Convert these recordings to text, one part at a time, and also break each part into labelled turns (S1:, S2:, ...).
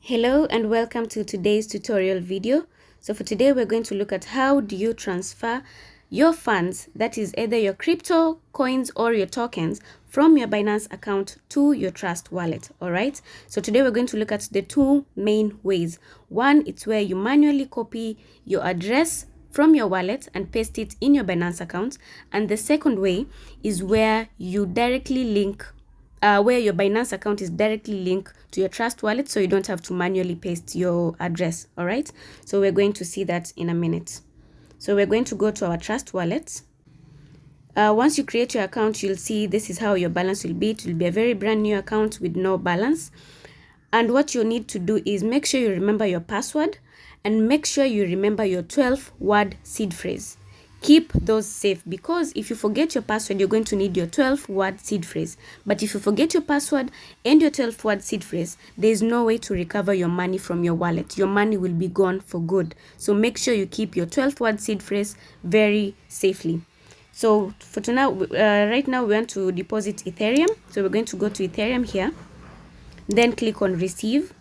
S1: Hello and welcome to today's tutorial video. So for today we're going to look at how do you transfer your funds, that is either your crypto coins or your tokens, from your Binance account to your Trust wallet. All right, so today we're going to look at the two main ways. One, it's where you manually copy your address from your wallet and paste it in your Binance account, and the second way is where you directly link where your Binance account is directly linked to your Trust wallet, so you don't have to manually paste your address. All right, so we're going to see that in a minute. So we're going to go to our Trust wallet. Once you create your account, you'll see this is how your balance will be. It will be a very brand new account with no balance. And what you need to do is make sure you remember your password and make sure you remember your 12-word seed phrase. Keep those safe, because if you forget your password, you're going to need your 12-word seed phrase. But if you forget your password and your 12-word seed phrase, there's no way to recover your money from your wallet. Your money will be gone for good. So make sure you keep your 12-word seed phrase very safely. So for now, right now we want to deposit Ethereum. So we're going to go to Ethereum here, then click on receive.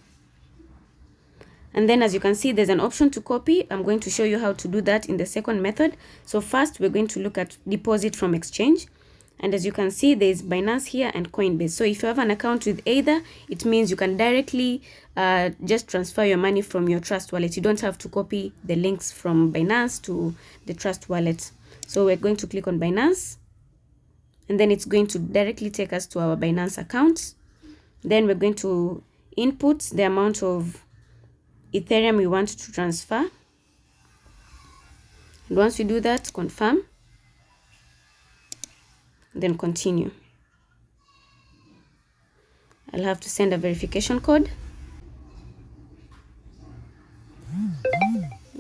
S1: And then as you can see, there's an option to copy. I'm going to show you how to do that in the second method. So first, we're going to look at deposit from exchange. And as you can see, there's Binance here and Coinbase. So if you have an account with either, it means you can directly just transfer your money from your Trust wallet. You don't have to copy the links from Binance to the Trust wallet. So we're going to click on Binance. And then it's going to directly take us to our Binance account. Then we're going to input the amount of Ethereum we want to transfer, and once we do that, confirm, then continue. I'll have to send a verification code.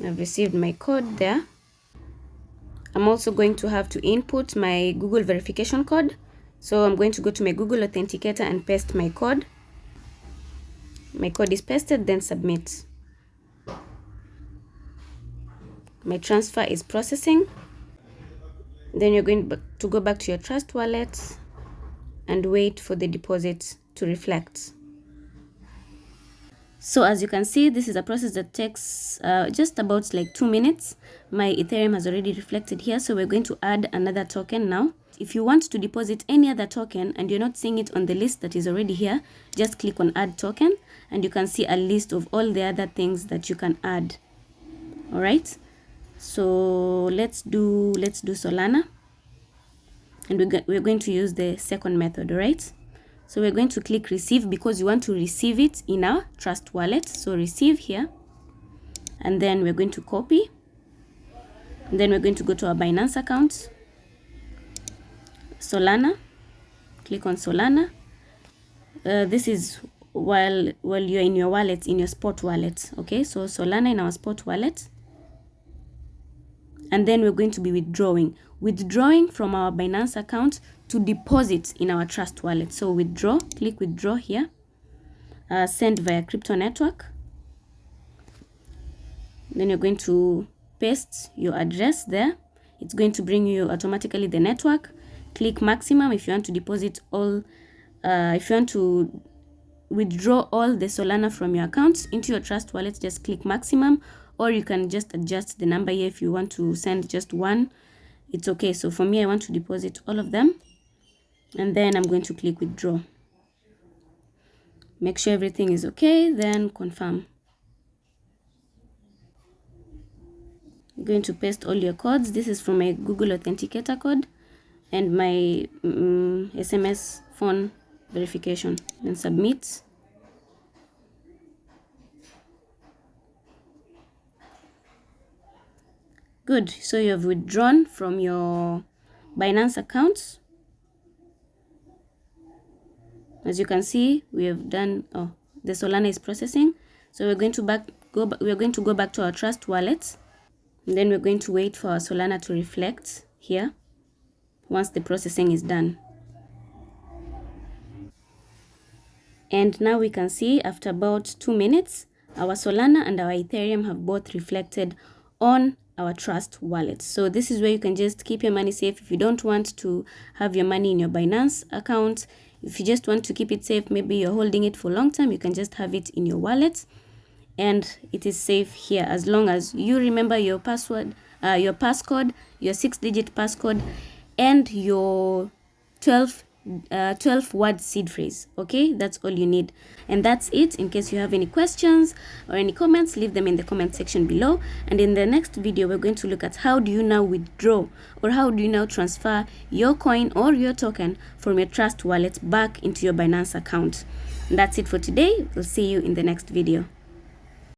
S1: I've received my code there. I'm also going to have to input my Google verification code, so I'm going to go to my Google Authenticator and paste my code. My code is pasted, then submit. My transfer is processing. Then you're going to go back to your Trust wallet and wait for the deposit to reflect. So as you can see, this is a process that takes just about like 2 minutes. My Ethereum has already reflected here, so we're going to add another token now. If you want to deposit any other token and you're not seeing it on the list that is already here, just click on add token and you can see a list of all the other things that you can add. All right. So let's do Solana, and we're going to use the second method. All right, so we're going to click receive because you want to receive it in our Trust wallet. So receive here, and then we're going to copy, and then we're going to go to our Binance account, Solana, click on Solana. This is while you're in your wallet, in your spot wallet. Okay, so Solana in our spot wallet. And then we're going to be withdrawing from our Binance account to deposit in our Trust wallet. So withdraw, click withdraw here, send via crypto network. Then you're going to paste your address there. It's going to bring you automatically the network. Click maximum if you want to deposit all, if you want to withdraw all the Solana from your account into your Trust wallet, just click maximum. Or you can just adjust the number here if you want to send just one. It's okay. So for me, I want to deposit all of them. And then I'm going to click withdraw. Make sure everything is okay, then confirm. You're going to paste all your codes. This is from my Google Authenticator code and my SMS phone verification. Then submit. Good, so you have withdrawn from your Binance account. As you can see, we have done, the Solana is processing. So we're going to go back to our Trust wallet. And then we're going to wait for our Solana to reflect here once the processing is done. And now we can see after about 2 minutes, our Solana and our Ethereum have both reflected on our Trust wallet. So this is where you can just keep your money safe. If you don't want to have your money in your Binance account, If you just want to keep it safe, maybe you're holding it for a long time, you can just have it in your wallet and it is safe here, as long as you remember your password, your passcode, your 6-digit passcode, and your 12 word seed phrase. Okay, that's all you need, and that's it. In case you have any questions or any comments, leave them in the comment section below, and in the next video we're going to look at how do you now withdraw, or how do you now transfer your coin or your token from your Trust wallet back into your Binance account. And that's it for today. We'll see you in the next video.